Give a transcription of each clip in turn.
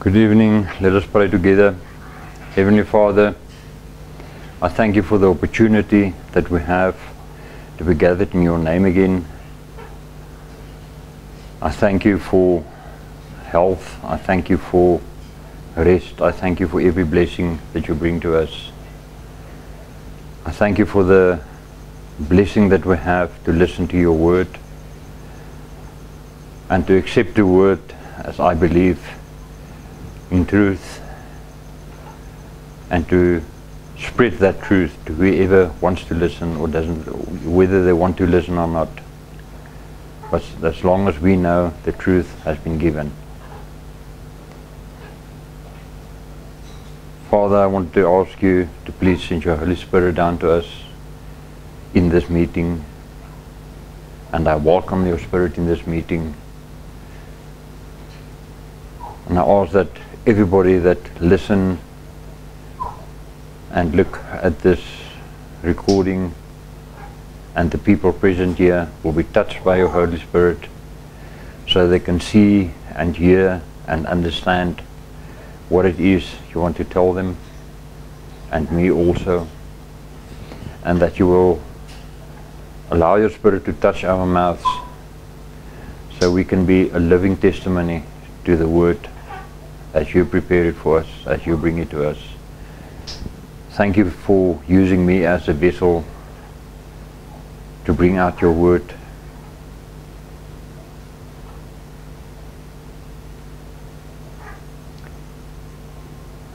Good evening. Let us pray together. Heavenly Father, I thank you for the opportunity that we have to be gathered in your name again. I thank you for health. I thank you for rest. I thank you for every blessing that you bring to us. I thank you for the blessing that we have to listen to your word and to accept the word as I believe in truth, and to spread that truth to whoever wants to listen or doesn't, whether they want to listen or not. But as long as we know the truth has been given. Father, I want to ask you to please send your Holy Spirit down to us in this meeting, and I welcome your Spirit in this meeting. And I ask that everybody that listen and look at this recording and the people present here will be touched by your Holy Spirit, so they can see and hear and understand what it is you want to tell them, and me also, and that you will allow your Spirit to touch our mouths so we can be a living testimony to the word as you prepare it for us, as you bring it to us. Thank you for using me as a vessel to bring out your word.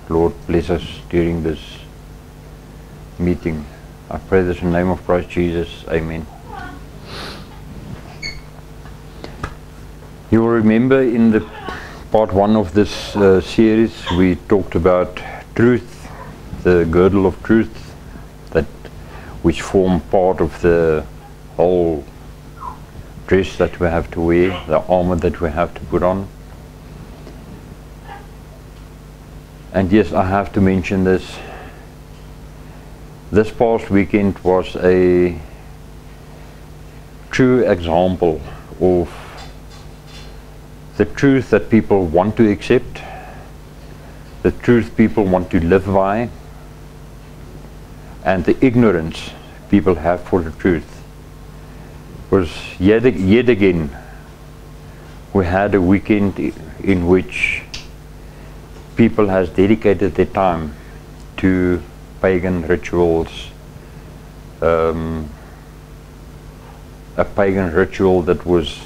Lord, bless us during this meeting. I pray this in the name of Christ Jesus. Amen. You will remember in the part 1 of this series we talked about truth, the girdle of truth, that which form part of the whole dress that we have to wear, the armor that we have to put on. And yes, I have to mention this. This past weekend was a true example of the truth that people want to accept, the truth people want to live by, and the ignorance people have for the truth. Was yet again we had a weekend in which people has dedicated their time to pagan rituals, a pagan ritual that was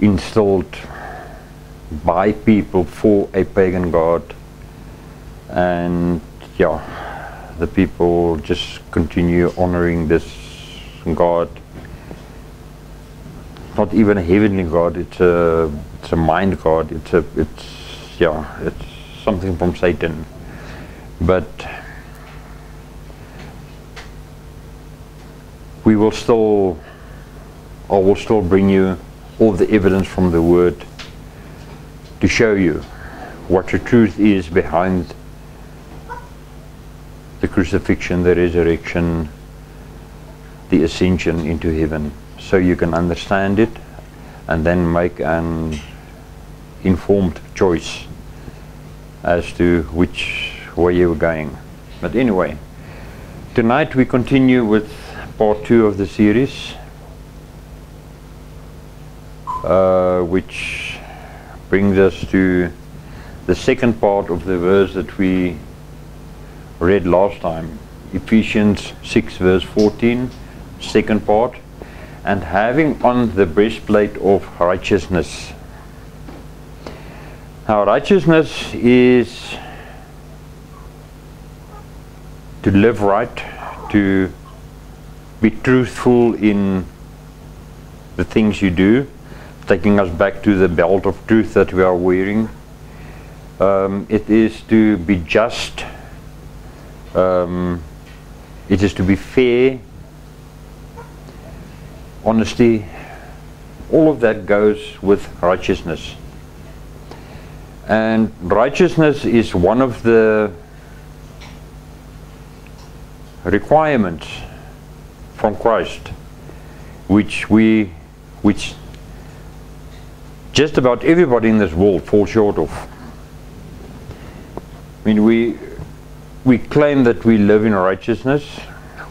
installed by people for a pagan god, and yeah, the people just continue honoring this god. Not even a heavenly god, it's a mind god, it's something from Satan. But I will still bring you all the evidence from the word to show you what the truth is behind the crucifixion, the resurrection, the ascension into heaven, so you can understand it and then make an informed choice as to which way you're going. But anyway, tonight we continue with part 2 of the series, which brings us to the second part of the verse that we read last time, Ephesians 6 verse 14, second part, and having on the breastplate of righteousness. Now, righteousness is to live right, to be truthful in the things you do, taking us back to the belt of truth that we are wearing. It is to be just, it is to be fair, honesty. All of that goes with righteousness. And righteousness is one of the requirements from Christ, which just about everybody in this world falls short of. mean, we claim that we live in righteousness.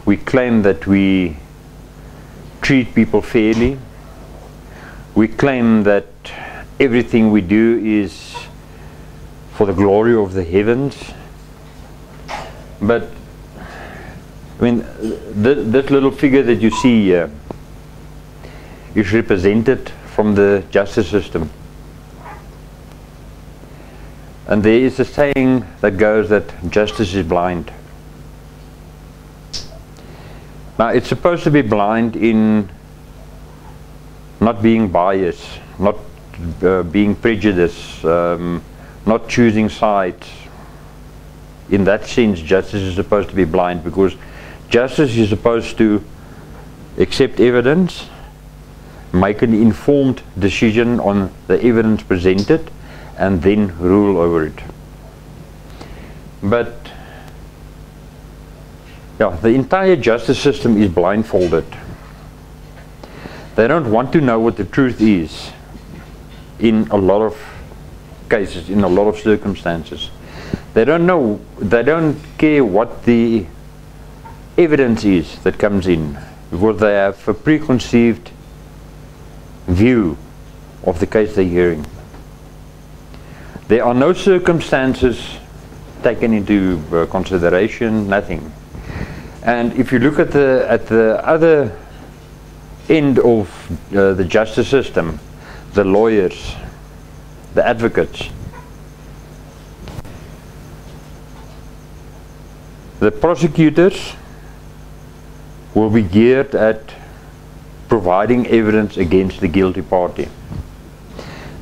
We claim that we treat people fairly. We claim that everything we do is for the glory of the heavens. But I mean, that little figure that you see here is represented from the justice system. And there is a saying that goes that justice is blind. Now, it's supposed to be blind in not being biased, not being prejudiced, not choosing sides. In that sense, justice is supposed to be blind, because justice is supposed to accept evidence, make an informed decision on the evidence presented, and then rule over it. But yeah, the entire justice system is blindfolded. They don't want to know what the truth is in a lot of cases, in a lot of circumstances. They don't know, they don't care what the evidence is that comes in, because they have a preconceived view of the case they're hearing. There are no circumstances taken into consideration, nothing. And if you look at the other end of the justice system, the lawyers, the advocates, the prosecutors will be geared at providing evidence against the guilty party.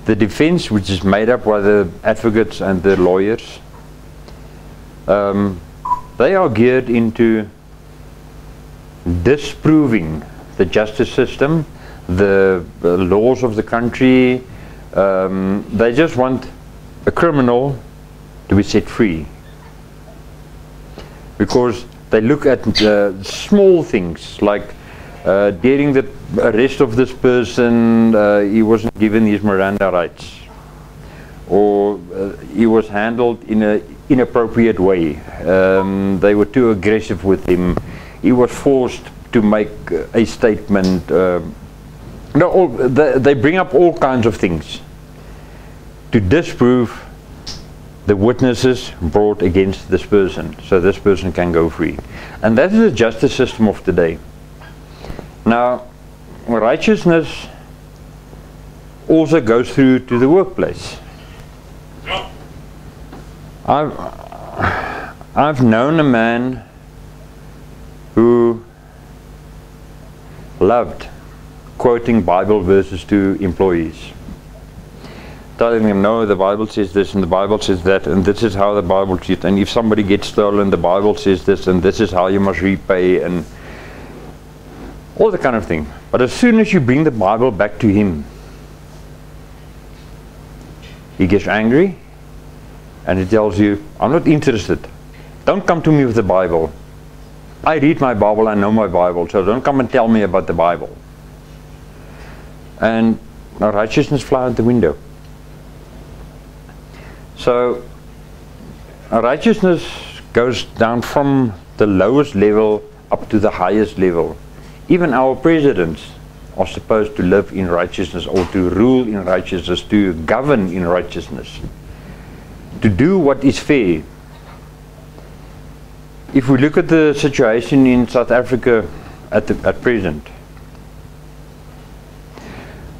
The defense, which is made up by the advocates and the lawyers, they are geared into disproving the justice system, the laws of the country. They just want a criminal to be set free, because they look at small things like during the arrest of this person, he wasn't given his Miranda rights, or he was handled in an inappropriate way. They were too aggressive with him. He was forced to make a statement. They bring up all kinds of things to disprove the witnesses brought against this person, so this person can go free. And that is the justice system of today. Now, righteousness also goes through to the workplace. I've known a man who loved quoting Bible verses to employees, telling them, no, the Bible says this and the Bible says that, and this is how the Bible says it, and if somebody gets stolen, the Bible says this, and this is how you must repay, and all that kind of thing. But as soon as you bring the Bible back to him, he gets angry and he tells you, I'm not interested. Don't come to me with the Bible. I read my Bible, I know my Bible, so don't come and tell me about the Bible. And righteousness fly out the window. So righteousness goes down from the lowest level up to the highest level. Even our presidents are supposed to live in righteousness, or to rule in righteousness, to govern in righteousness, to do what is fair. If we look at the situation in South Africa at present,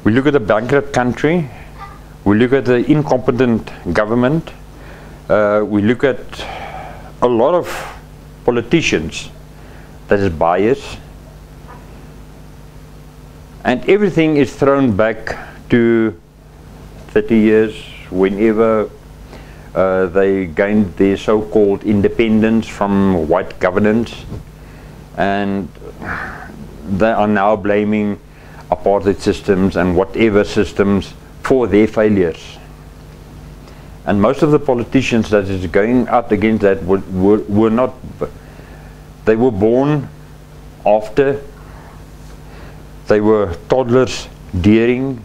we look at a bankrupt country, we look at the incompetent government, we look at a lot of politicians that is biased, and everything is thrown back to 30 years, whenever they gained their so-called independence from white governance, and they are now blaming apartheid systems and whatever systems for their failures. And most of the politicians that is going out against that were not, they were born after, they were toddlers during,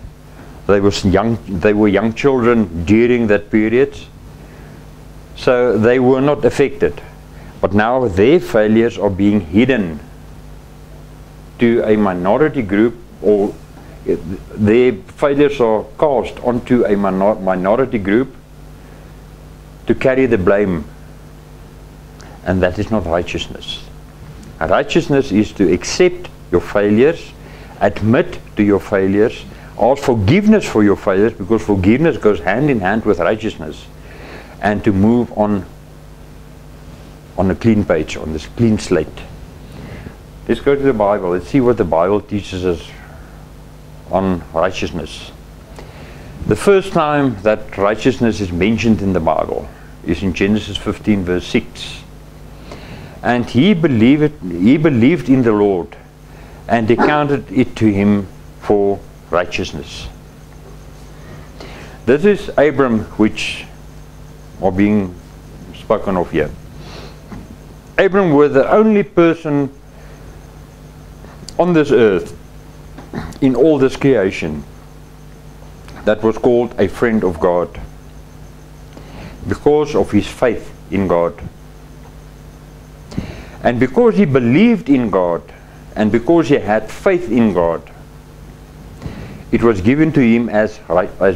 they were young children during that period. So they were not affected. But now their failures are being hidden to a minority group, or their failures are cast onto a minority group to carry the blame. And that is not righteousness. Righteousness is to accept your failures, admit to your failures, ask forgiveness for your failures, because forgiveness goes hand in hand with righteousness, and to move on a clean page, on this clean slate. Let's go to the Bible. Let's see what the Bible teaches us on righteousness. The first time that righteousness is mentioned in the Bible is in Genesis 15 verse 6. And he believed in the Lord, and he counted it to him for righteousness. This is Abram which are being spoken of here. Abram was the only person on this earth, in all this creation, that was called a friend of God, because of his faith in God. And because he believed in God, and because he had faith in God, it was given to him as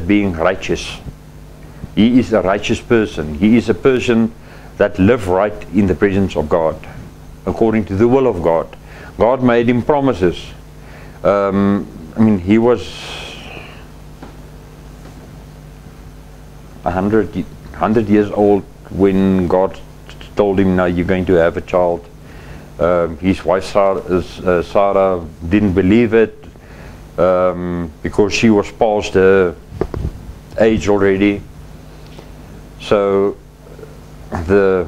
being righteous. He is a righteous person. He is a person that lived right in the presence of God, according to the will of God. God made him promises. He was 100 years old when God told him, "Now you're going to have a child." His wife Sarah didn't believe it because she was past her age already. So the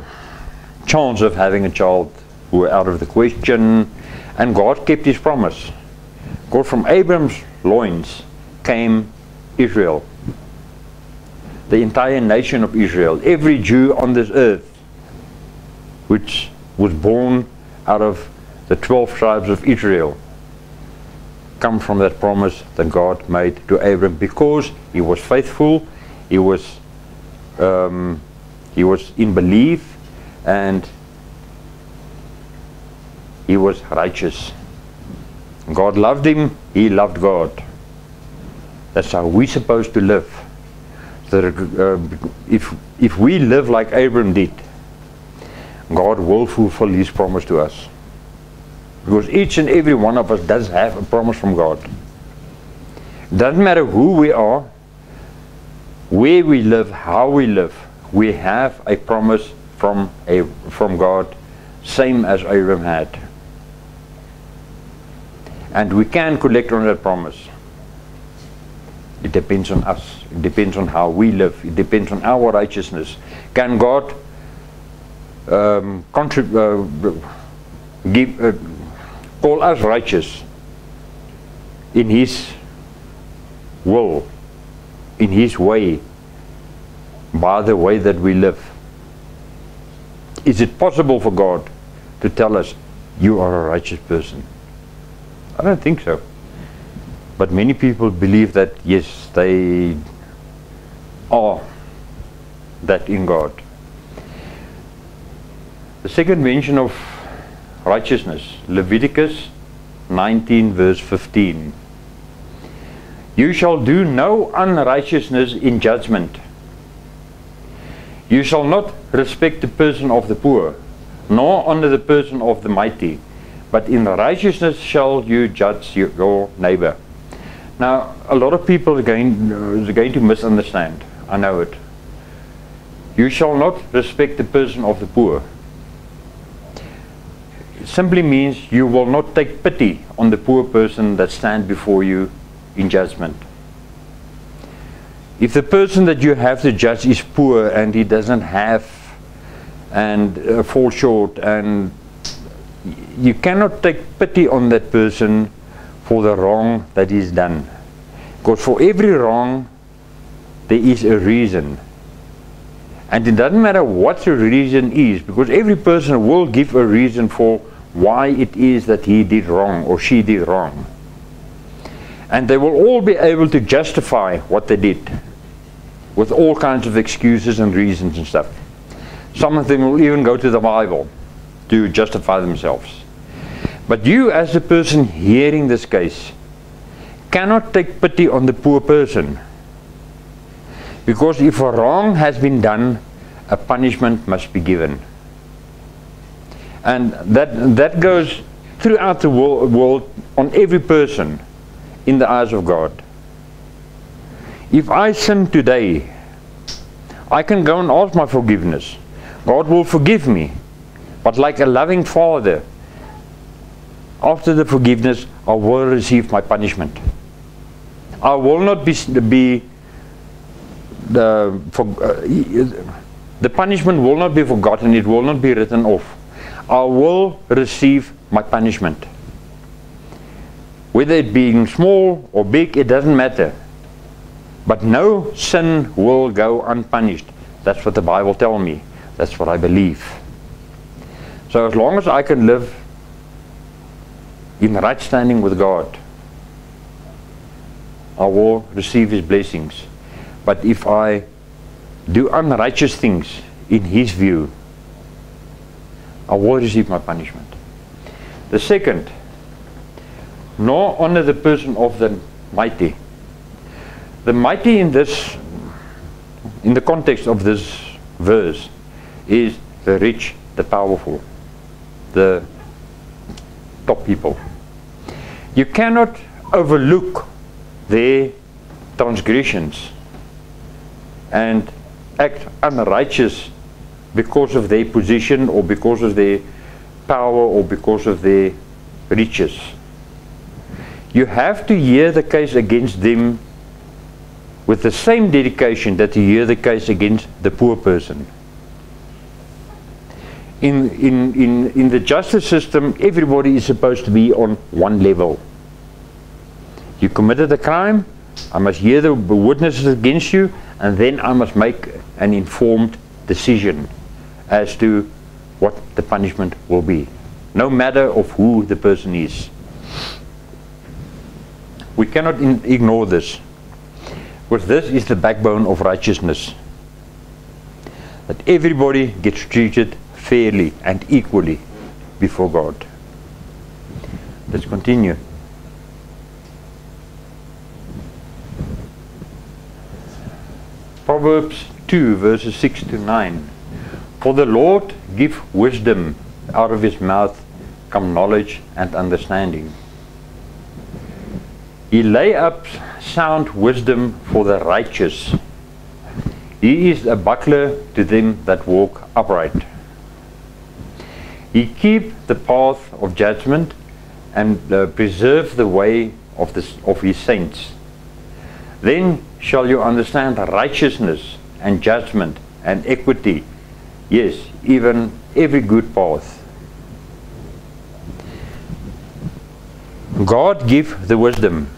chance of having a child were out of the question, and God kept his promise. God, from Abram's loins came Israel, the entire nation of Israel, every Jew on this earth, which was born out of the 12 tribes of Israel, come from that promise that God made to Abram, because he was faithful, he was in belief, and he was righteous. God loved him, he loved God. That's how we're supposed to live. So if we live like Abram did, God will fulfill his promise to us. Because each and every one of us does have a promise from God. Doesn't matter who we are, where we live, how we live, we have a promise from God, same as Abram had. And we can collect on that promise. It depends on us. It depends on how we live. It depends on our righteousness. Can God call us righteous in his will, in his way, by the way that we live? Is it possible for God to tell us, you are a righteous person? I don't think so. But many people believe that, yes, they are that in God. The second mention of righteousness, Leviticus 19 verse 15. You shall do no unrighteousness in judgment. You shall not respect the person of the poor, nor honor the person of the mighty, but in righteousness shall you judge your neighbor. Now, a lot of people are going to misunderstand. I know it. You shall not respect the person of the poor. It simply means you will not take pity on the poor person that stands before you in judgment. If the person that you have to judge is poor and he doesn't have and falls short, and you cannot take pity on that person for the wrong that is done. Because for every wrong there is a reason. And it doesn't matter what the reason is, because every person will give a reason for why it is that he did wrong or she did wrong. And they will all be able to justify what they did with all kinds of excuses and reasons and stuff. Some of them will even go to the Bible to justify themselves. But you, as the person hearing this case, cannot take pity on the poor person. Because if a wrong has been done, a punishment must be given. And that goes throughout the world on every person in the eyes of God. If I sin today, I can go and ask my forgiveness. God will forgive me. But like a loving father, after the forgiveness, I will receive my punishment. I will not be the punishment will not be forgotten, it will not be written off. I will receive my punishment. Whether it being small or big, it doesn't matter. But no sin will go unpunished. That's what the Bible tells me. That's what I believe. So as long as I can live in right standing with God, I will receive His blessings. But if I do unrighteous things in His view, I will receive my punishment. The second, nor honor the person of the mighty. The mighty in the context of this verse is the rich, the powerful, the top people. You cannot overlook their transgressions and act unrighteous because of their position or because of their power or because of their riches. You have to hear the case against them with the same dedication that you hear the case against the poor person. In the justice system, everybody is supposed to be on one level. You committed a crime, I must hear the witnesses against you, and then I must make an informed decision as to what the punishment will be, no matter of who the person is. We cannot ignore this. Because this is the backbone of righteousness. That everybody gets treated fairly and equally before God. Let's continue. Proverbs 2 verses 6 to 9. For the Lord give wisdom, out of His mouth come knowledge and understanding. He lay up sound wisdom for the righteous. He is a buckler to them that walk upright. He keep the path of judgment and preserve the way of His saints. Then shall you understand righteousness and judgment and equity, yes, even every good path. God give the wisdom.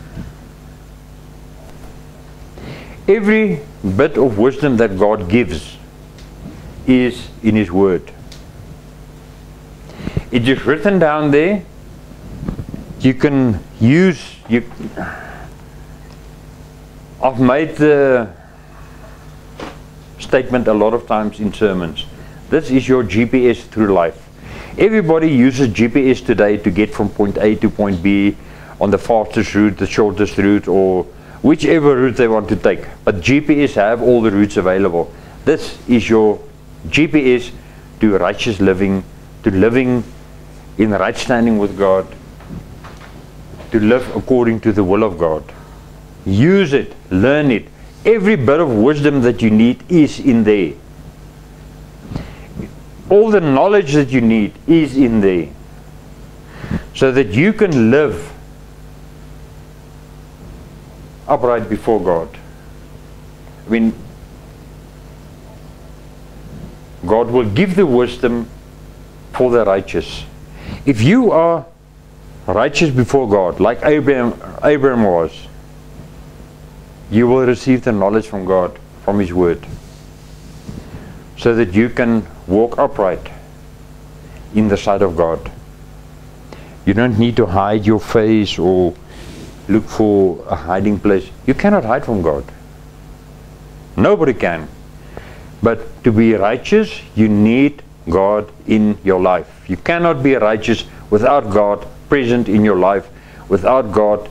Every bit of wisdom that God gives is in His Word. It is written down there. You can use. I've made the statement a lot of times in sermons. This is your GPS through life. Everybody uses GPS today to get from point A to point B on the fastest route, the shortest route, or whichever route they want to take. But GPS have all the routes available. This is your GPS to righteous living, to living in right standing with God, to live according to the will of God. Use it, learn it. Every bit of wisdom that you need is in there. All the knowledge that you need is in there, so that you can live upright before God. I mean, God will give the wisdom for the righteous. If you are righteous before God, like Abraham was, you will receive the knowledge from God, from His Word, so that you can walk upright in the sight of God. You don't need to hide your face or look for a hiding place. You cannot hide from God. Nobody can. But to be righteous, you need God in your life. You cannot be righteous without God present in your life, without God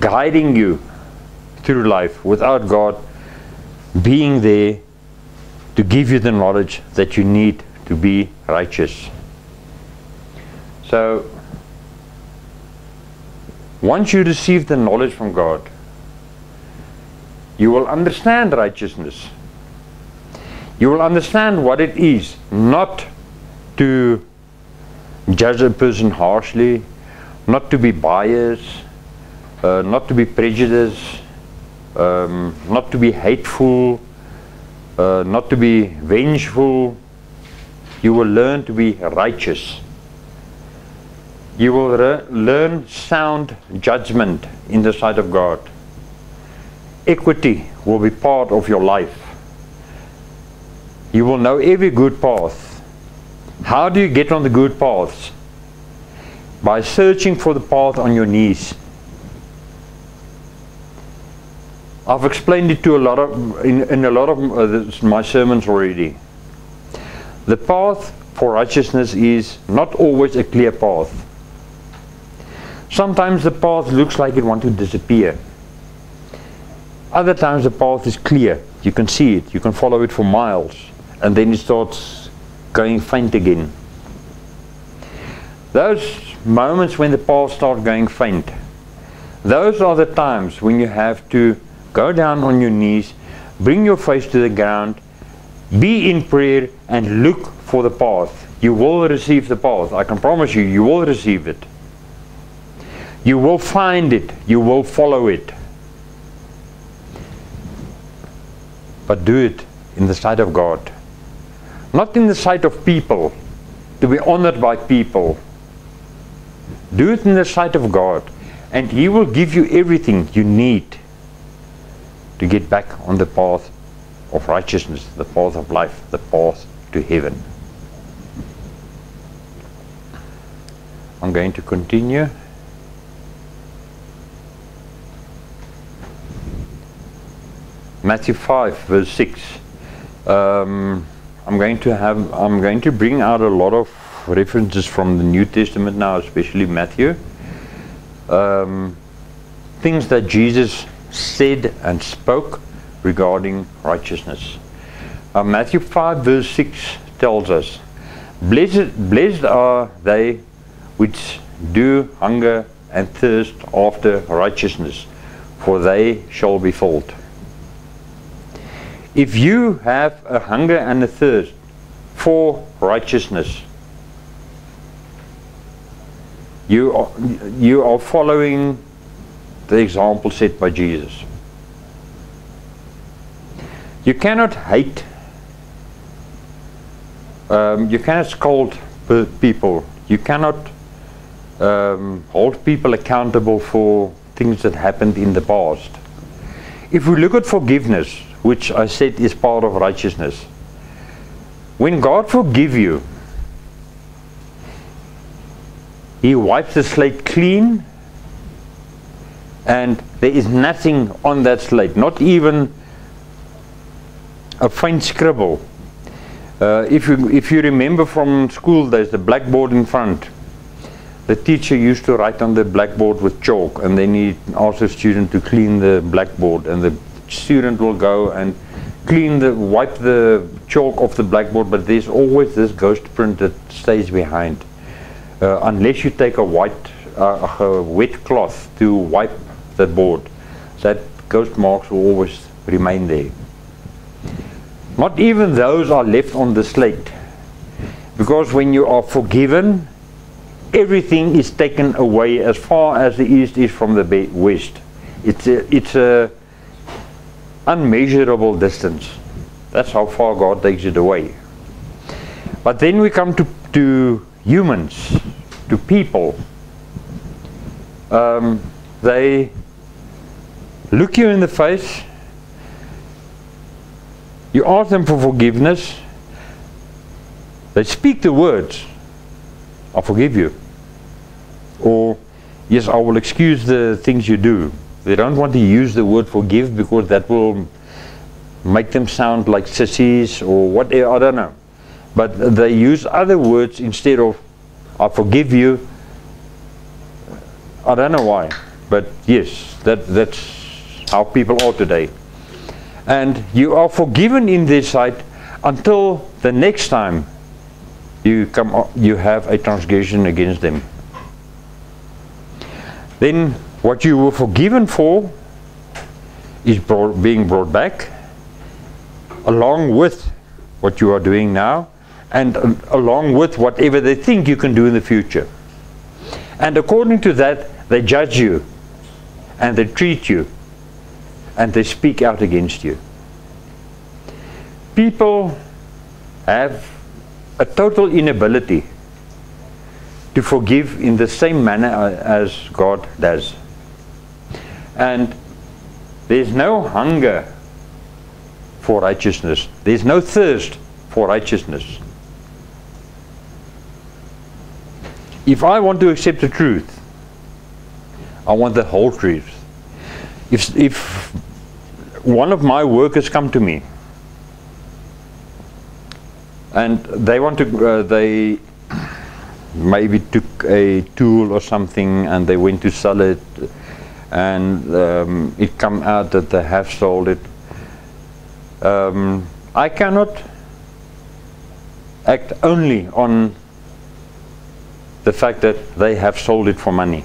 guiding you through life, without God being there to give you the knowledge that you need to be righteous. So, once you receive the knowledge from God, you will understand righteousness. You will understand what it is not to judge a person harshly, not to be biased, not to be prejudiced, not to be hateful, not to be vengeful. You will learn to be righteous. You will learn sound judgment in the sight of God. Equity will be part of your life. You will know every good path. How do you get on the good paths? By searching for the path on your knees. I've explained it to in a lot of my sermons already. The path for righteousness is not always a clear path. Sometimes the path looks like it wants to disappear. Other times the path is clear. You can see it. You can follow it for miles. And then it starts going faint again. Those moments when the path starts going faint, those are the times when you have to go down on your knees, bring your face to the ground, be in prayer and look for the path. You will receive the path. I can promise you, you will receive it. You will find it. You will follow it. But do it in the sight of God. Not in the sight of people, to be honored by people. Do it in the sight of God, and He will give you everything you need to get back on the path of righteousness, the path of life, the path to heaven. I'm going to continue. Matthew 5 verse 6. I'm going to bring out a lot of references from the New Testament now, especially Matthew. Things that Jesus said and spoke regarding righteousness. Matthew 5 verse 6 tells us, Blessed are they which do hunger and thirst after righteousness, for they shall be filled. If you have a hunger and a thirst for righteousness, you are following the example set by Jesus. You cannot hate, you cannot scold people, you cannot hold people accountable for things that happened in the past. If we look at forgiveness, which I said is part of righteousness, when God forgives you, He wipes the slate clean, and there is nothing on that slate, not even a faint scribble. If you remember from school, there's the blackboard in front. The teacher used to write on the blackboard with chalk, and then he asked the student to clean the blackboard, and the student will go and wipe the chalk off the blackboard, but there's always this ghost print that stays behind. Unless you take a wet cloth to wipe that board, that ghost marks will always remain there. Not even those are left on the slate, because when you are forgiven, everything is taken away as far as the east is from the west. It's a unmeasurable distance. That's how far God takes it away. But then we come to humans, to people. They look you in the face, you ask them for forgiveness, they speak the words, I forgive you, or yes, I will excuse the things you do. They don't want to use the word forgive because that will make them sound like sissies or whatever, I don't know. But they use other words instead of I forgive you. I don't know why, but yes, that's how people are today. And you are forgiven in their sight until the next time you have a transgression against them. Then what you were forgiven for is being brought back, along with what you are doing now, and along with whatever they think you can do in the future. And according to that, they judge you, and they treat you, and they speak out against you. People have a total inability to forgive in the same manner as God does. And there's no hunger for righteousness. There's no thirst for righteousness. If I want to accept the truth, I want the whole truth. If one of my workers come to me and they want to, they maybe took a tool or something and they went to sell it, and it come out that they have sold it. I cannot act only on the fact that they have sold it for money.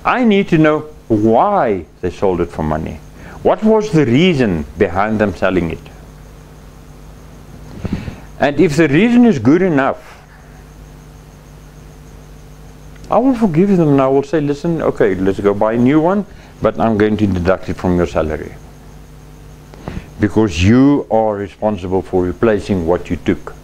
I need to know why they sold it for money. What was the reason behind them selling it? And if the reason is good enough, I will forgive them and I will say, listen, okay, let's go buy a new one, but I'm going to deduct it from your salary. Because you are responsible for replacing what you took.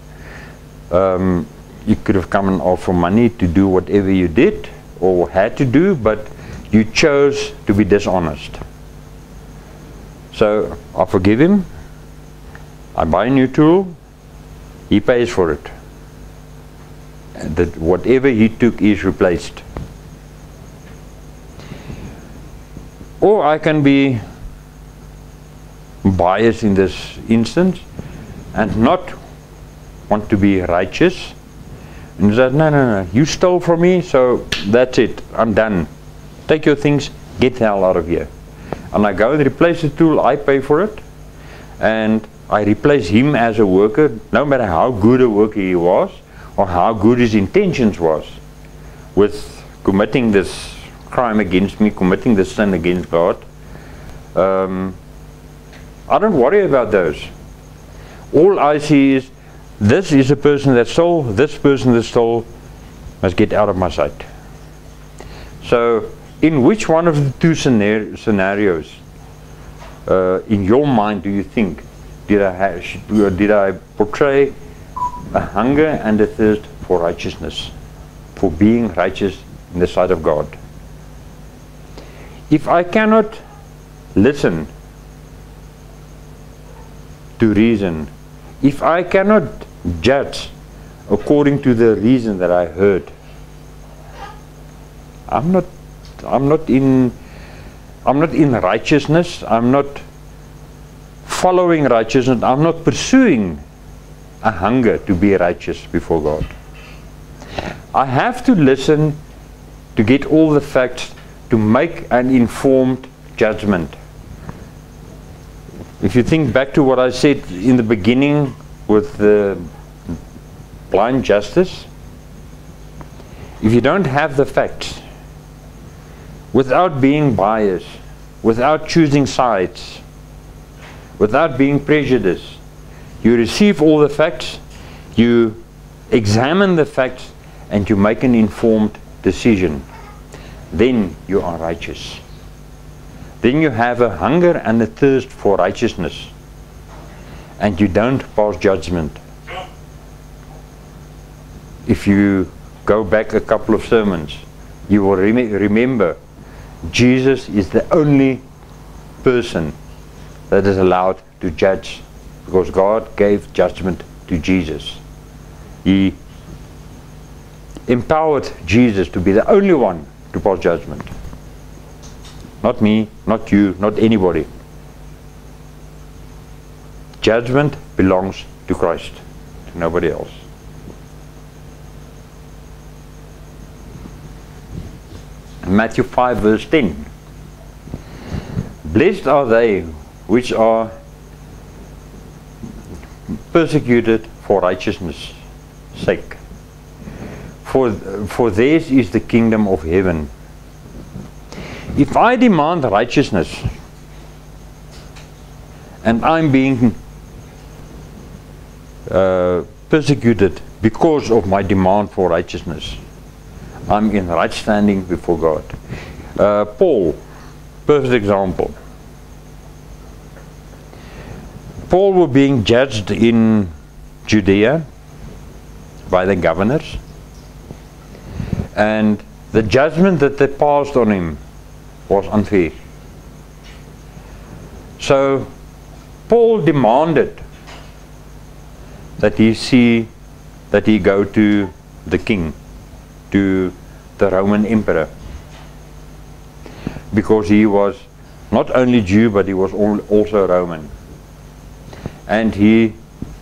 You could have come and asked for money to do whatever you did or had to do, but you chose to be dishonest. So I forgive him, I buy a new tool, he pays for it. And that whatever he took is replaced. Or I can be biased in this instance and not want to be righteous and say, no, you stole from me, so that's it, I'm done. Take your things, get the hell out of here. And I go and replace the tool, I pay for it, and I replace him as a worker, no matter how good a worker he was or how good his intentions was with committing this crime against me, committing this sin against God. I don't worry about those. All I see is, this is a person that stole, this person that stole must get out of my sight. So in which one of the two scenarios in your mind do you think did I portray a hunger and a thirst for righteousness, for being righteous in the sight of God? If I cannot listen to reason, if I cannot judge according to the reason that I heard, I'm not in righteousness, I'm not following righteousness, I'm not pursuing a hunger to be righteous before God. I have to listen to get all the facts to make an informed judgment. If you think back to what I said in the beginning with the blind justice, if you don't have the facts, without being biased, without choosing sides, without being prejudiced, you receive all the facts, you examine the facts, and you make an informed decision. Then you are righteous. Then you have a hunger and a thirst for righteousness, and you don't pass judgment. If you go back a couple of sermons, you will remember Jesus is the only person that is allowed to judge, because God gave judgment to Jesus. He empowered Jesus to be the only one to pass judgment. Not me, not you, not anybody. Judgment belongs to Christ, to nobody else. Matthew 5 verse 10. Blessed are they which are persecuted for righteousness' sake, for theirs is the kingdom of heaven. If I demand righteousness and I'm being persecuted because of my demand for righteousness, I'm in right standing before God. Paul, perfect example. Paul was being judged in Judea by the governors, and the judgment that they passed on him was unfair. So Paul demanded that he go to the king, to the Roman emperor, because he was not only Jew but he was also Roman, and he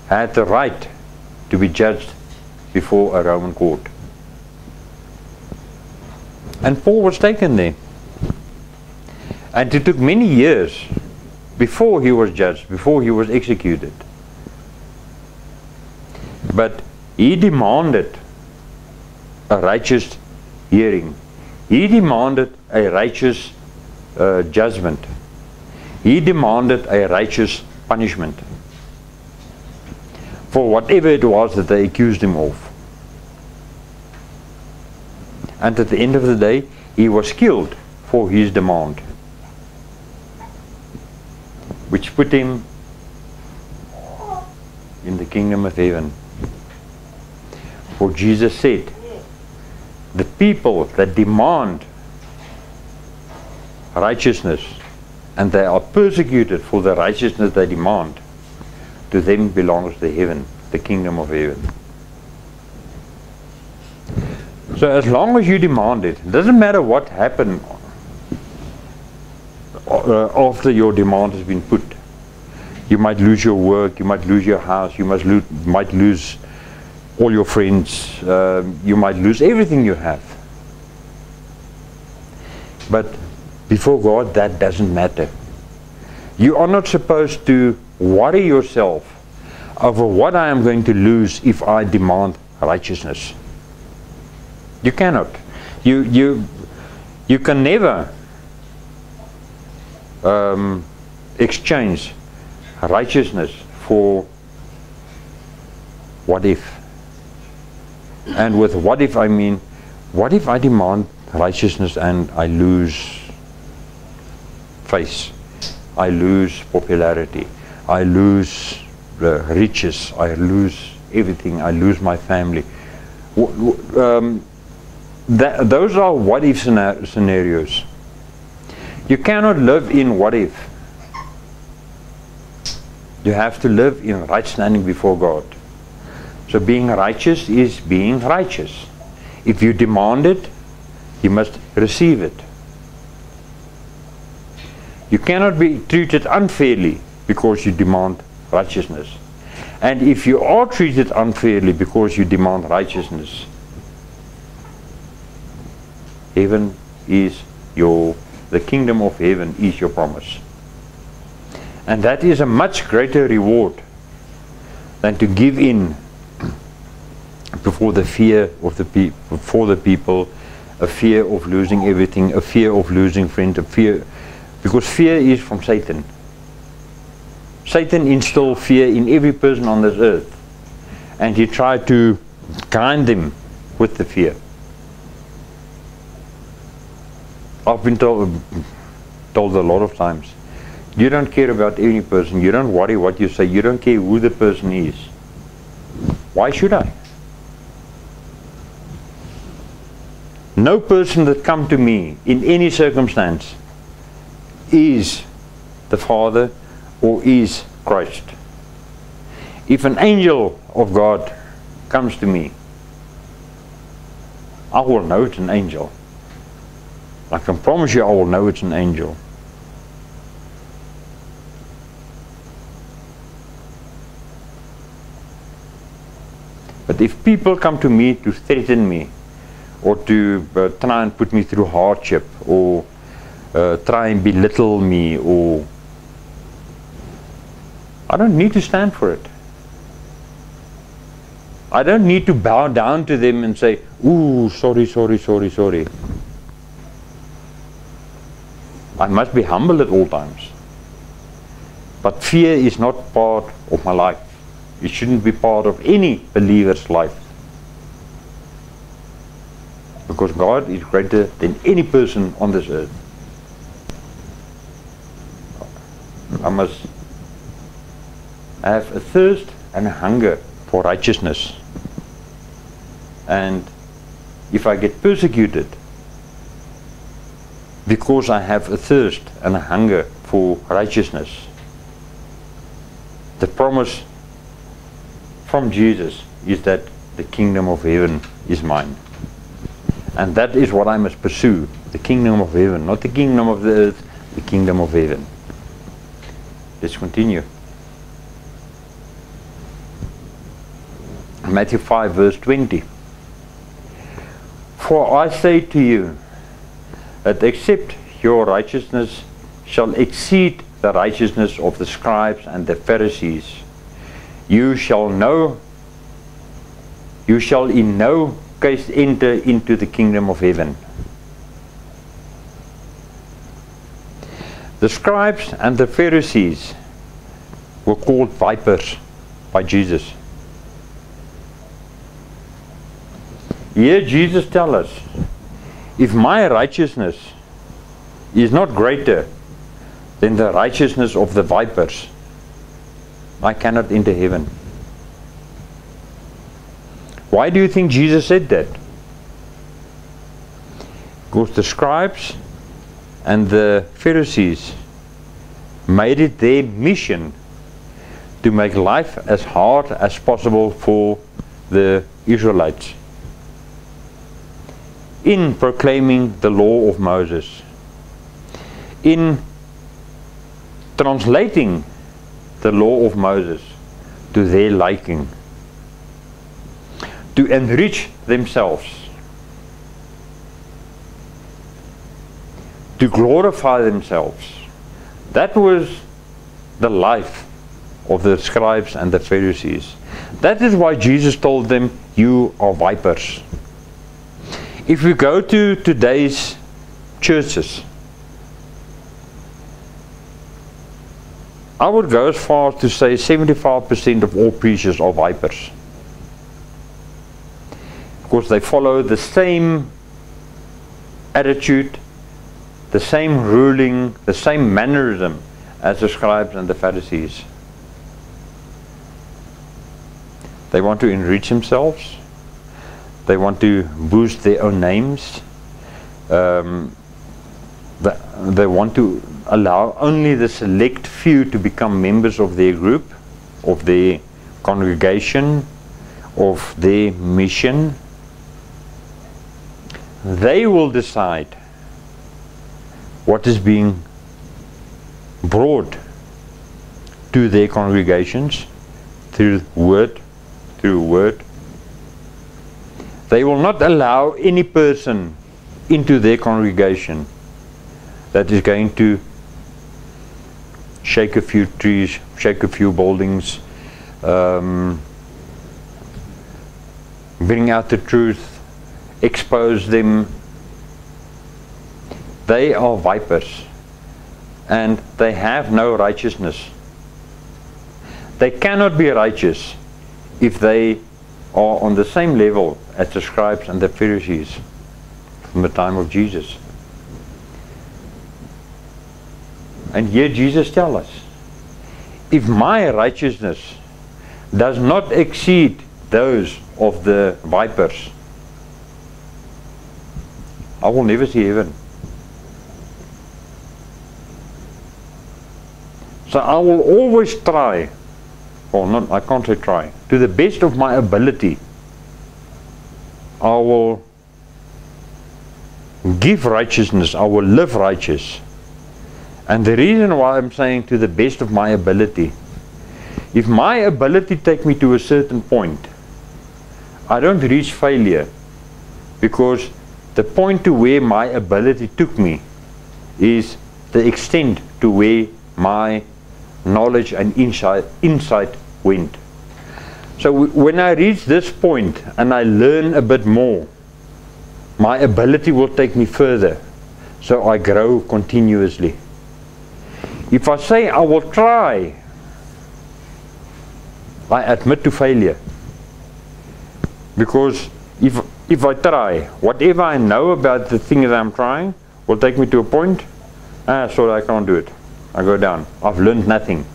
had the right to be judged before a Roman court. And Paul was taken there, and it took many years before he was judged, before he was executed. But he demanded a righteous hearing. He demanded a righteous judgment. He demanded a righteous punishment for whatever it was that they accused him of. And at the end of the day, he was killed for his demand, which put him in the kingdom of heaven. For Jesus said, the people that demand righteousness and they are persecuted for the righteousness they demand, to them belongs the heaven, the kingdom of heaven. So as long as you demand it, it doesn't matter what happened after your demand has been put. You might lose your work, you might lose your house, you might lose all your friends, you might lose everything you have. But before God, that doesn't matter. You are not supposed to worry yourself over what I am going to lose if I demand righteousness. You cannot. You can never exchange righteousness for what if. And with what if I mean, what if I demand righteousness and I lose face, I lose popularity, I lose riches, I lose everything, I lose my family. Those are what if scenarios. You cannot live in what if. You have to live in right standing before God. So being righteous is being righteous. If you demand it, you must receive it. You cannot be treated unfairly because you demand righteousness. And if you are treated unfairly because you demand righteousness, heaven is the kingdom of heaven is your promise. And that is a much greater reward than to give in before the fear of the people, a fear of losing everything, a fear of losing friends, a fear, because fear is from Satan. Satan instills fear in every person on this earth, and he tried to guide them with the fear. I've been told a lot of times, you don't care about any person, you don't worry what you say, you don't care who the person is. Why should I? No person that come to me in any circumstance is the Father or is Christ. If an angel of God comes to me, I will know it's an angel. I can promise you I will know it's an angel. But if people come to me to threaten me, or to try and put me through hardship, or try and belittle me, or I don't need to stand for it. I don't need to bow down to them and say, ooh, sorry, sorry, sorry, sorry. I must be humble at all times. But fear is not part of my life. It shouldn't be part of any believer's life. Because God is greater than any person on this earth. I must have a thirst and a hunger for righteousness. And if I get persecuted because I have a thirst and a hunger for righteousness, the promise from Jesus is that the kingdom of heaven is mine. And that is what I must pursue, the kingdom of heaven, not the kingdom of the earth, the kingdom of heaven. Let's continue. Matthew 5 verse 20. For I say to you, that except your righteousness shall exceed the righteousness of the scribes and the Pharisees, you shall in no case enter into the kingdom of heaven. The scribes and the Pharisees were called vipers by Jesus. Here Jesus tells us, if my righteousness is not greater than the righteousness of the vipers, I cannot enter heaven. Why do you think Jesus said that? Because the scribes and the Pharisees made it their mission to make life as hard as possible for the Israelites in proclaiming the law of Moses, in translating the law of Moses to their liking, to enrich themselves, to glorify themselves. That was the life of the scribes and the Pharisees. That is why Jesus told them, you are vipers. If we go to today's churches, I would go as far as to say 75% of all preachers are vipers. Because they follow the same attitude, the same ruling, the same mannerism as the scribes and the Pharisees. They want to enrich themselves. They want to boost their own names. They want to allow only the select few to become members of their group, of their congregation, of their mission. They will decide what is being brought to their congregations through word. They will not allow any person into their congregation that is going to shake a few trees, shake a few buildings, bring out the truth, expose them. They are vipers and they have no righteousness. They cannot be righteous if they are on the same level as the scribes and the Pharisees from the time of Jesus. And here Jesus tells us, if my righteousness does not exceed those of the vipers, I will never see heaven. So I will always try, or not, I can't say try, to the best of my ability, I will give righteousness, I will live righteous. And the reason why I'm saying to the best of my ability, if my ability take me to a certain point, I don't reach failure, because the point to where my ability took me is the extent to where my knowledge and insight went. So when I reach this point and I learn a bit more, my ability will take me further, so I grow continuously. If I say I will try, I admit to failure. Because if I try, whatever I know about the thing that I'm trying will take me to a point, so I can't do it. I go down. I've learned nothing.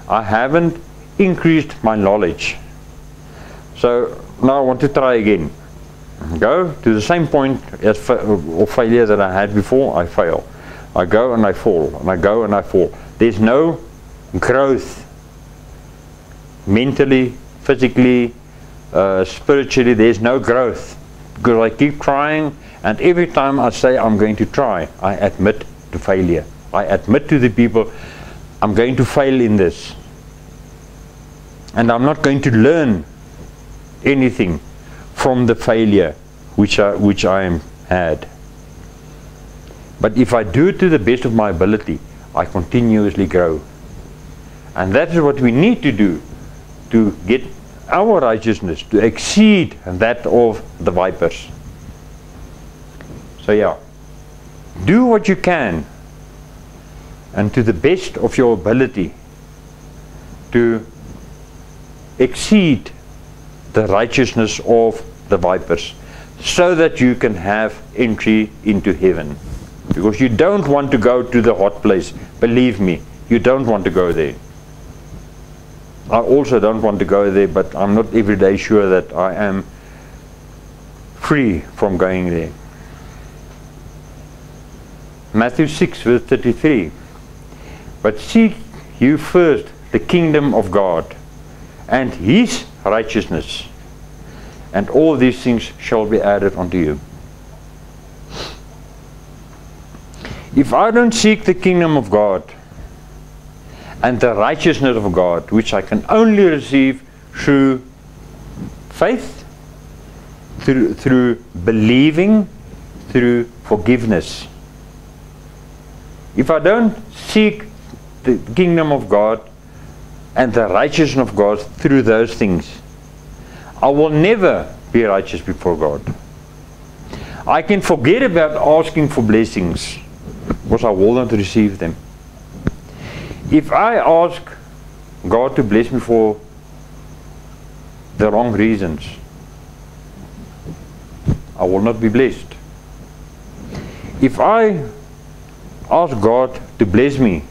I haven't increased my knowledge. So now I want to try again. Go to the same point as failure that I had before, I fail. I go and I fall, and I go and I fall. There's no growth mentally, physically, spiritually. There's no growth, because I keep trying, and every time I say I'm going to try, I admit to failure. I admit to the people, I'm going to fail in this, and I'm not going to learn anything from the failure which I had. But if I do it to the best of my ability, I continuously grow. And that is what we need to do to get our righteousness to exceed that of the vipers. So yeah, do what you can, and to the best of your ability, to exceed the righteousness of the vipers, so that you can have entry into heaven. Because you don't want to go to the hot place. Believe me, you don't want to go there. I also don't want to go there, but I'm not every day sure that I am free from going there. Matthew 6 verse 33. But seek you first the kingdom of God and His righteousness, and all these things shall be added unto you. If I don't seek the kingdom of God and the righteousness of God, which I can only receive through faith, through believing, through forgiveness. If I don't seek the kingdom of God and the righteousness of God through those things, I will never be righteous before God. I can forget about asking for blessings, because I will not receive them. If I ask God to bless me for the wrong reasons, I will not be blessed. If I ask God to bless me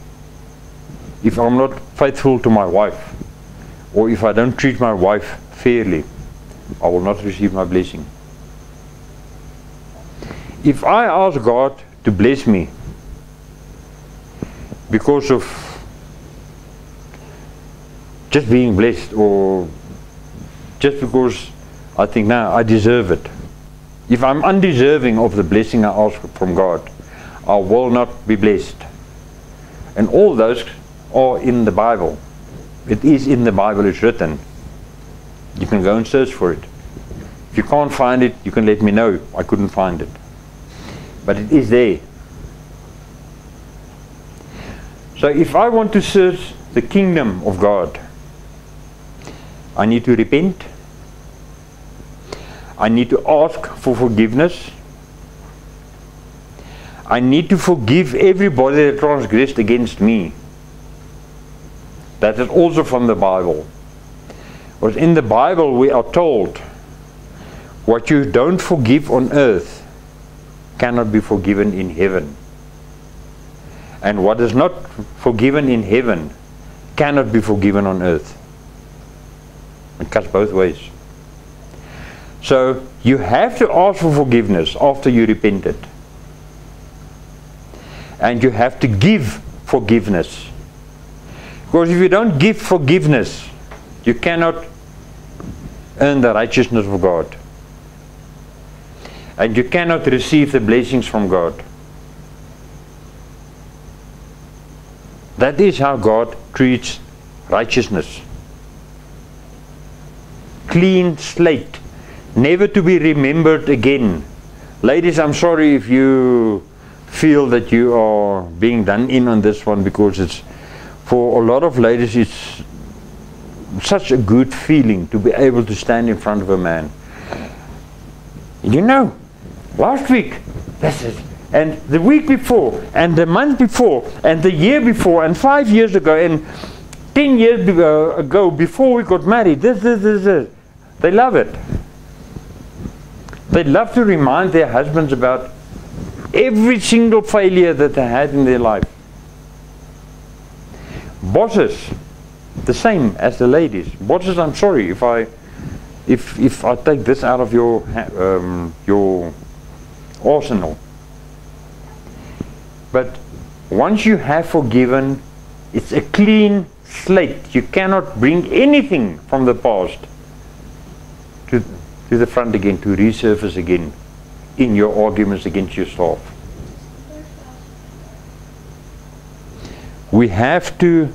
if I'm not faithful to my wife, or if I don't treat my wife fairly, I will not receive my blessing. If I ask God to bless me because of just being blessed, or just because I think, now I deserve it, if I'm undeserving of the blessing I ask from God, I will not be blessed. And all those are in the Bible. It is in the Bible, it's written. You can go and search for it. If you can't find it, you can let me know. I couldn't find it. But it is there. So if I want to search the kingdom of God, I need to repent. I need to ask for forgiveness. I need to forgive everybody that transgressed against me. That is also from the Bible. Because in the Bible we are told, what you don't forgive on earth cannot be forgiven in heaven. And what is not forgiven in heaven cannot be forgiven on earth. It cuts both ways. So you have to ask for forgiveness after you repented. And you have to give forgiveness. Because if you don't give forgiveness, you cannot earn the righteousness of God. And you cannot receive the blessings from God. That is how God treats righteousness. clean slate, never to be remembered again. Ladies, I'm sorry if you feel that you are being done in on this one, because it's, for a lot of ladies, it's such a good feeling to be able to stand in front of a man. You know, last week, this is, and the week before, and the month before, and the year before, and 5 years ago, and 10 years ago, before we got married, this. They love it. They love to remind their husbands about every single failure that they had in their life. Bosses, the same as the ladies. Bosses, I'm sorry if I take this out of your arsenal. But once you have forgiven, it's a clean slate. You cannot bring anything from the past to the front again, to resurface again in your arguments against yourself. We have to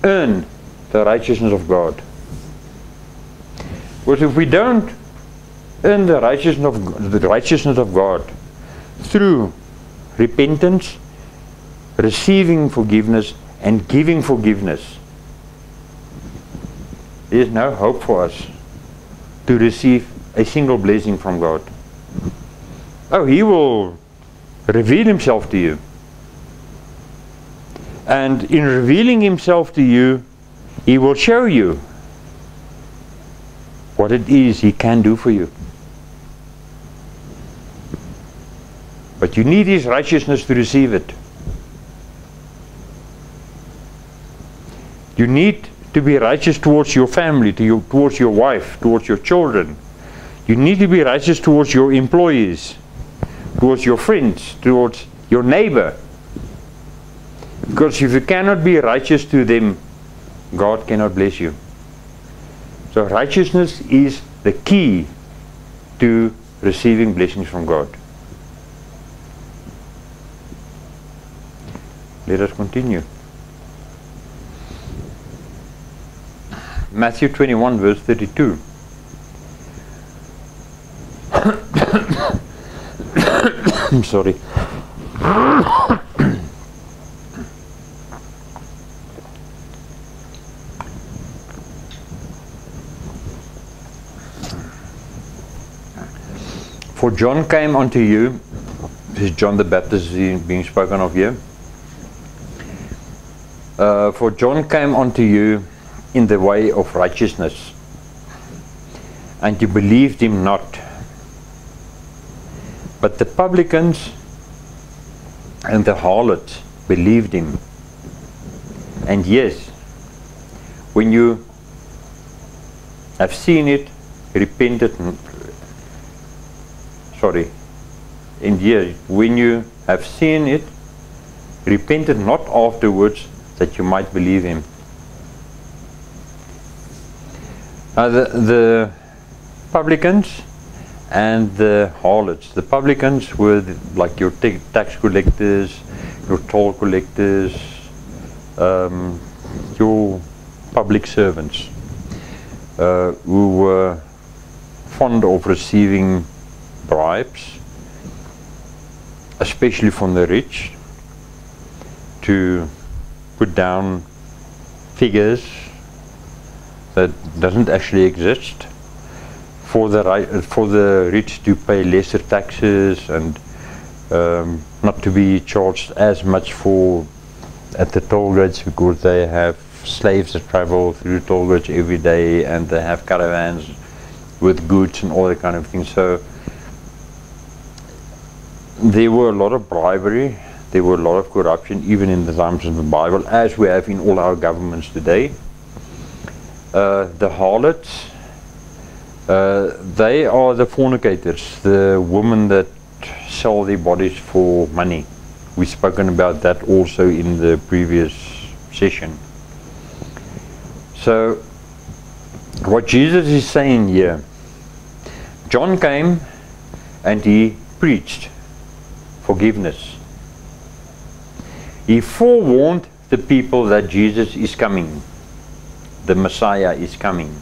earn the righteousness of God. Because if we don't earn the righteousness of God through repentance, receiving forgiveness, and giving forgiveness, there is no hope for us to receive a single blessing from God. Oh, He will reveal Himself to you. And in revealing Himself to you, He will show you what it is He can do for you. But you need His righteousness to receive it. You need to be righteous towards your family, towards your wife, towards your children. You need to be righteous towards your employees, towards your friends, towards your neighbor. Because if you cannot be righteous to them, God cannot bless you. So righteousness is the key to receiving blessings from God. Let us continue. Matthew 21 verse 32. I'm sorry. For John came unto you, this is John the Baptist being spoken of here. For John came unto you in the way of righteousness, and you believed him not. But the publicans and the harlots believed him. And yes, when you have seen it, repented, and yes, when you have seen it, repented not afterwards, that you might believe him. The publicans and the harlots. The publicans were like your tax collectors, your toll collectors, your public servants, who were fond of receiving bribes, especially from the rich, to put down figures that doesn't actually exist, for the rich to pay lesser taxes and not to be charged as much at the toll gates, because they have slaves that travel through toll gates every day, and they have caravans with goods and all that kind of thing. So there were a lot of bribery, there were a lot of corruption, even in the times of the Bible, as we have in all our governments today. The harlots, they are the fornicators, the women that sell their bodies for money. We've spoken about that also in the previous session. So what Jesus is saying here, John came and he preached forgiveness. He forewarned the people that Jesus is coming, the Messiah is coming.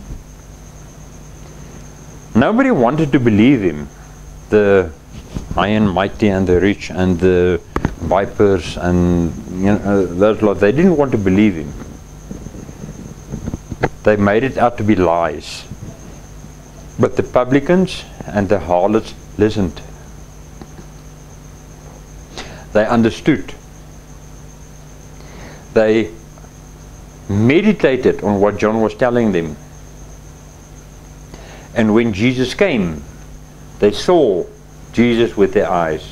Nobody wanted to believe him. The high and mighty and the rich and the vipers and those lot, they didn't want to believe him. They made it out to be lies. But the publicans and the harlots listened. They understood. They meditated on what John was telling them. And when Jesus came, they saw Jesus with their eyes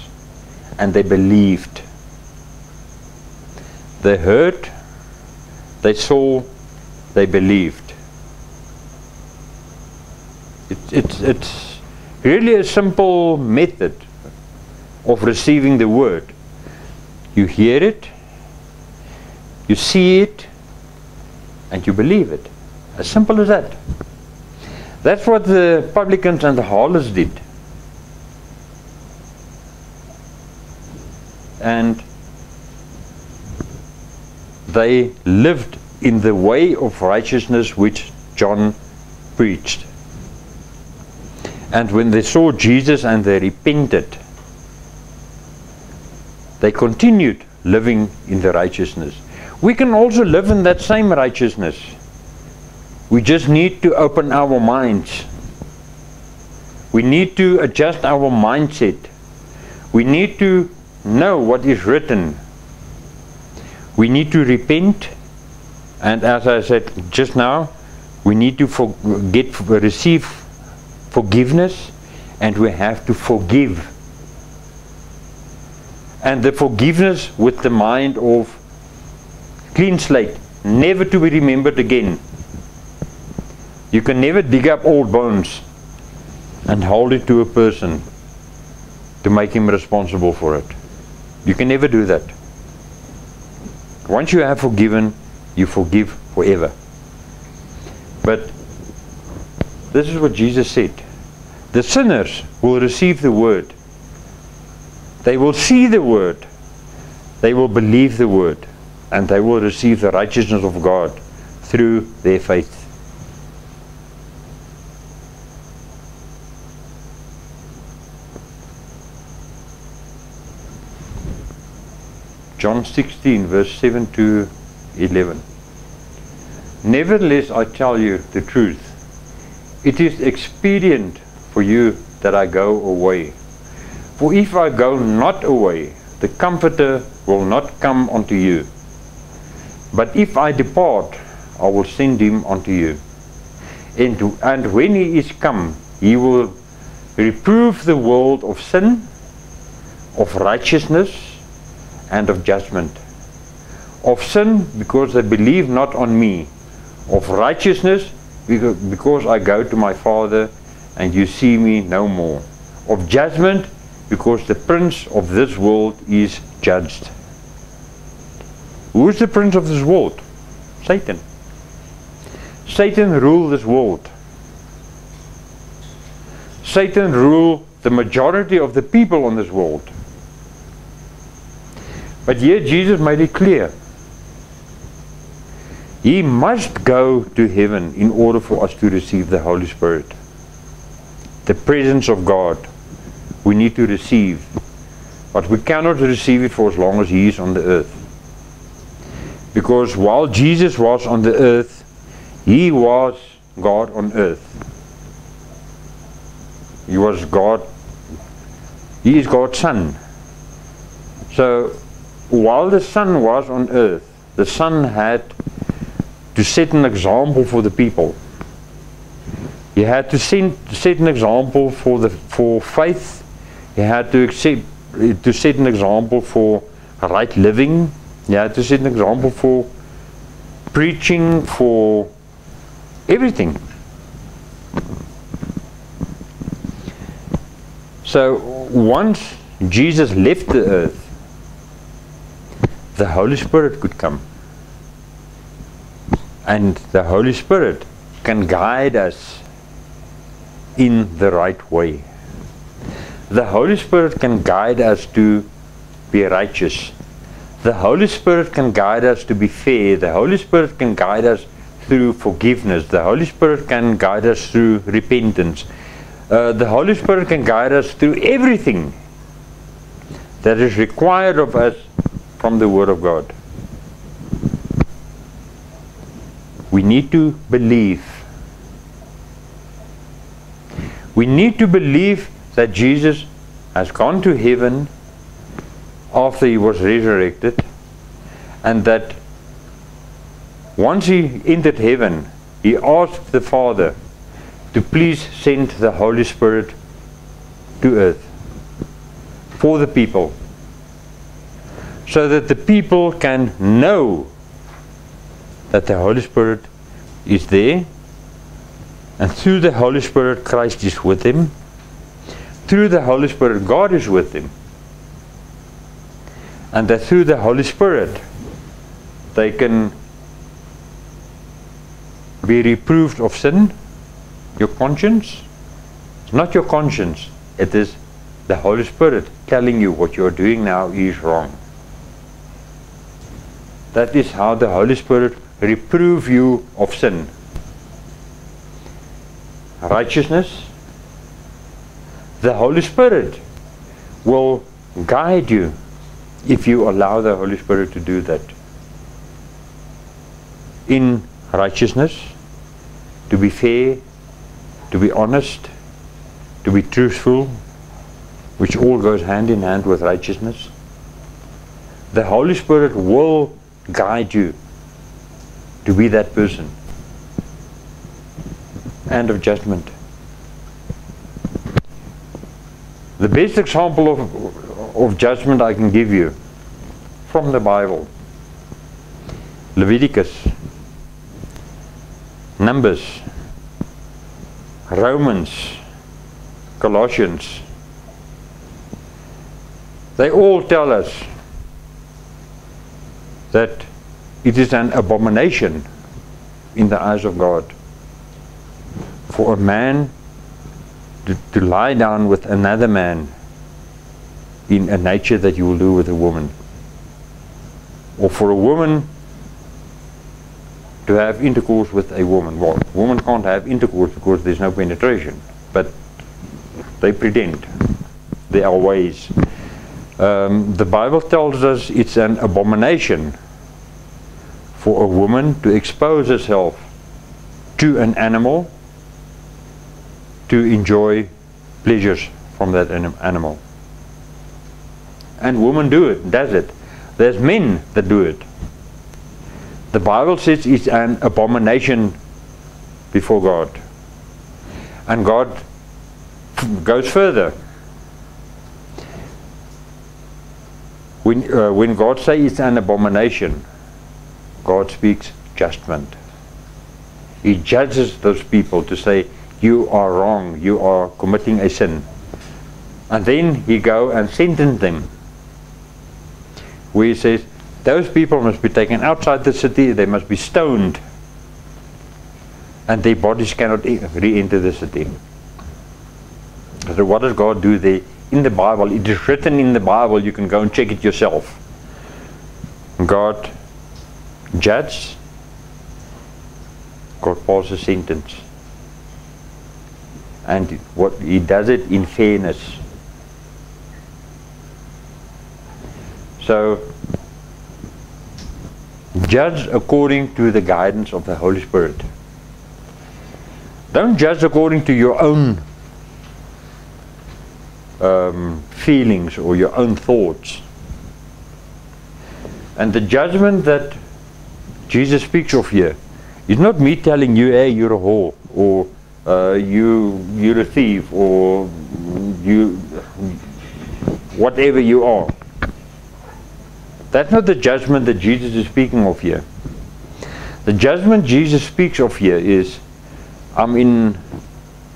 and they believed. They heard, they saw, they believed. It's really a simple method of receiving the word. You hear it, you see it, and you believe it. As simple as that. That's what the publicans and the harlots did. And they lived in the way of righteousness which John preached. And when they saw Jesus and they repented, they continued living in the righteousness. We can also live in that same righteousness. We just need to open our minds. We need to adjust our mindset. We need to know what is written. We need to repent, and as I said just now, we need to receive forgiveness, and we have to forgive. And the forgiveness with the mind of clean slate, never to be remembered again. You can never dig up old bones and hold it to a person to make him responsible for it. You can never do that. Once you have forgiven, you forgive forever. But this is what Jesus said. The sinners will receive the word. They will see the word. They will believe the word. And they will receive the righteousness of God through their faith. John 16 verse 7 to 11. Nevertheless, I tell you the truth. It is expedient for you that I go away. For if I go not away, the Comforter will not come unto you. But if I depart, I will send him unto you. And when he is come, he will reprove the world of sin, of righteousness, and of judgment. Of sin, because they believe not on me. Of righteousness, because I go to my Father, and you see me no more. Of judgment, because the prince of this world is judged. Who is the prince of this world? Satan. Satan rules this world. Satan rules the majority of the people on this world. But yet Jesus made it clear. He must go to heaven in order for us to receive the Holy Spirit. The presence of God we need to receive. But we cannot receive it for as long as He is on the earth. Because while Jesus was on the earth, He was God on earth. He was God. He is God's Son. So while the Son was on earth, the Son had to set an example for the people. He had to set an example for faith. He had to set an example for right living. He had to set an example for preaching, for everything. So once Jesus left the earth, the Holy Spirit could come. And the Holy Spirit can guide us in the right way. The Holy Spirit can guide us to be righteous. The Holy Spirit can guide us to be fair. The Holy Spirit can guide us through forgiveness. The Holy Spirit can guide us through repentance. The Holy Spirit can guide us through everything that is required of us from the Word of God. We need to believe. We need to believe that Jesus has gone to heaven after He was resurrected, and that once He entered heaven, He asked the Father to please send the Holy Spirit to earth for the people, so that the people can know that the Holy Spirit is there, and through the Holy Spirit Christ is with them. Through the Holy Spirit God is with them, and that through the Holy Spirit they can be reproved of sin. Your conscience, it's not your conscience, it is the Holy Spirit telling you what you're doing now is wrong. That is how the Holy Spirit reprove you of sin. Righteousness, the Holy Spirit will guide you if you allow the Holy Spirit to do that. In righteousness, to be fair, to be honest, to be truthful, which all goes hand in hand with righteousness. The Holy Spirit will guide you to be that person. And of judgment. The best example of judgment I can give you from the Bible: Leviticus, Numbers, Romans, Colossians. They all tell us that it is an abomination in the eyes of God for a man to lie down with another man in a nature that you will do with a woman, or for a woman to have intercourse with a woman. Well, a woman can't have intercourse because there's no penetration, but they pretend. There are ways. The Bible tells us it's an abomination for a woman to expose herself to an animal to enjoy pleasures from that animal. And women does it. There's men that do it. The Bible says it's an abomination before God. And God goes further. When God says it's an abomination, God speaks judgment. He judges those people to say, you are wrong, you are committing a sin. And then He go and sentence them, where He says, those people must be taken outside the city, they must be stoned, and their bodies cannot re-enter the city. So what does God do there? In the Bible, it is written in the Bible, you can go and check it yourself. God judges, God passes sentence. And what He does it in fairness. So, judge according to the guidance of the Holy Spirit. Don't judge according to your own feelings or your own thoughts. And the judgment that Jesus speaks of here is not me telling you, hey, you're a whore, or you're a thief, or you whatever you are. That's not the judgment that Jesus is speaking of here. The judgment Jesus speaks of here is, I'm in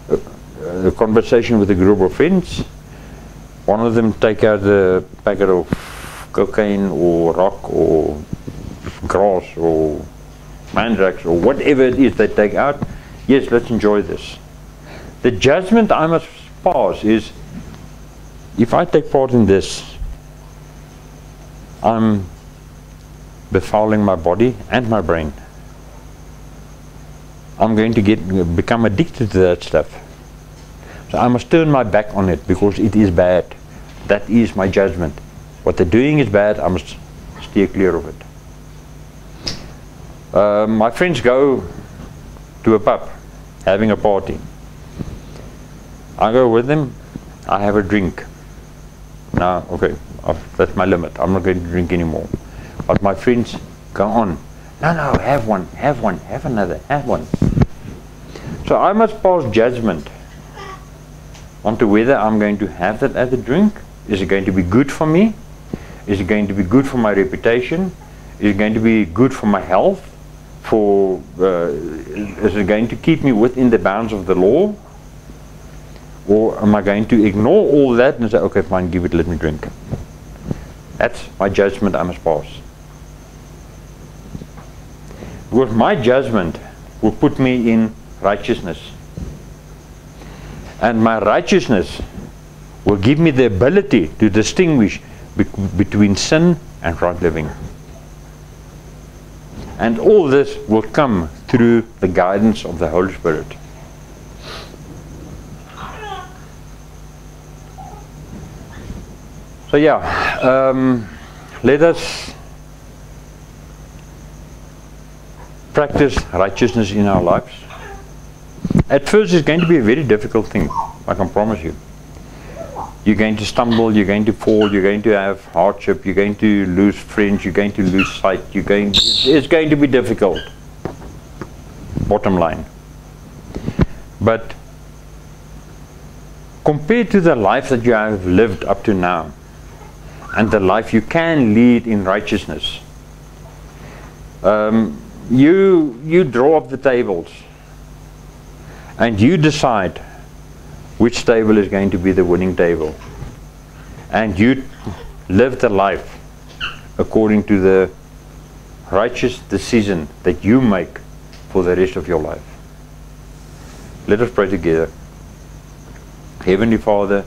a conversation with a group of friends. One of them take out a packet of cocaine or rock or grass or mandrax or whatever it is they take out. Yes, let's enjoy this. The judgment I must pass is, if I take part in this, I'm befouling my body and my brain. I'm going to become addicted to that stuff. So I must turn my back on it because it is bad. That is my judgment. What they're doing is bad, I must steer clear of it. My friends go to a pub, having a party. I go with them, I have a drink. Now, okay, that's my limit. I'm not going to drink anymore. But my friends go on. No, have one, have another, have one. So I must pass judgment onto whether I'm going to have that as a drink. Is it going to be good for me? Is it going to be good for my reputation? Is it going to be good for my health? Is it going to keep me within the bounds of the law? Or am I going to ignore all that and say, okay, fine, give it, let me drink? That's my judgment I must pass. Because my judgment will put me in righteousness. And my righteousness will give me the ability to distinguish between sin and right living. And all this will come through the guidance of the Holy Spirit. So yeah, let us practice righteousness in our lives. At first it's going to be a very difficult thing, I can promise you. You're going to stumble, you're going to fall, you're going to have hardship, you're going to lose friends, you're going to lose sight, it's going to be difficult. Bottom line. But compared to the life that you have lived up to now, and the life you can lead in righteousness, you draw up the tables and you decide which table is going to be the winning table, and you live the life according to the righteous decision that you make for the rest of your life. Let us pray together. Heavenly Father,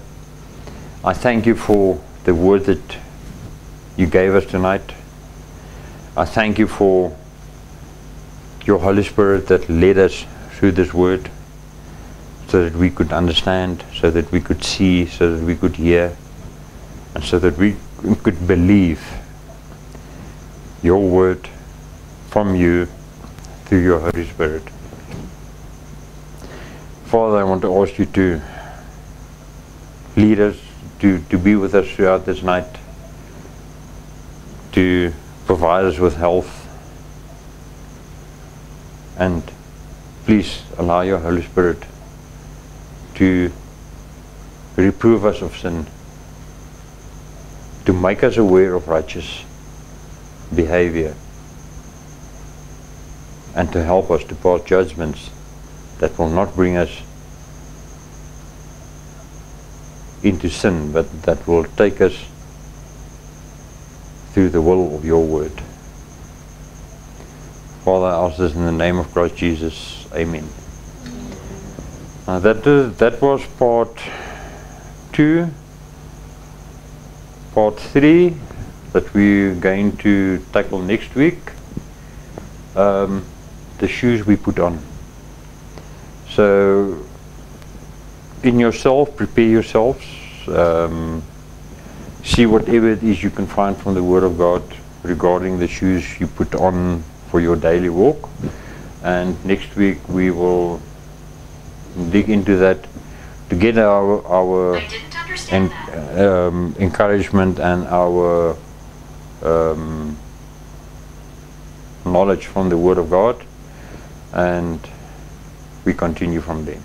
I thank you for the word that you gave us tonight. I thank you for your Holy Spirit that led us through this word, so that we could understand, so that we could see, so that we could hear, and so that we could believe your word from you through your Holy Spirit. Father, I want to ask you to lead us, to be with us throughout this night, to provide us with health, and please allow your Holy Spirit to reprove us of sin, to make us aware of righteous behavior, and to help us to pass judgments that will not bring us into sin, but that will take us through the will of your word. Father, I ask this in the name of Christ Jesus. Amen. That was part 2. Part 3 that we're going to tackle next week, the shoes we put on. So in yourself, prepare yourselves, see whatever it is you can find from the Word of God regarding the shoes you put on for your daily walk, and next week we will dig into that to get our encouragement and our knowledge from the Word of God, and we continue from there.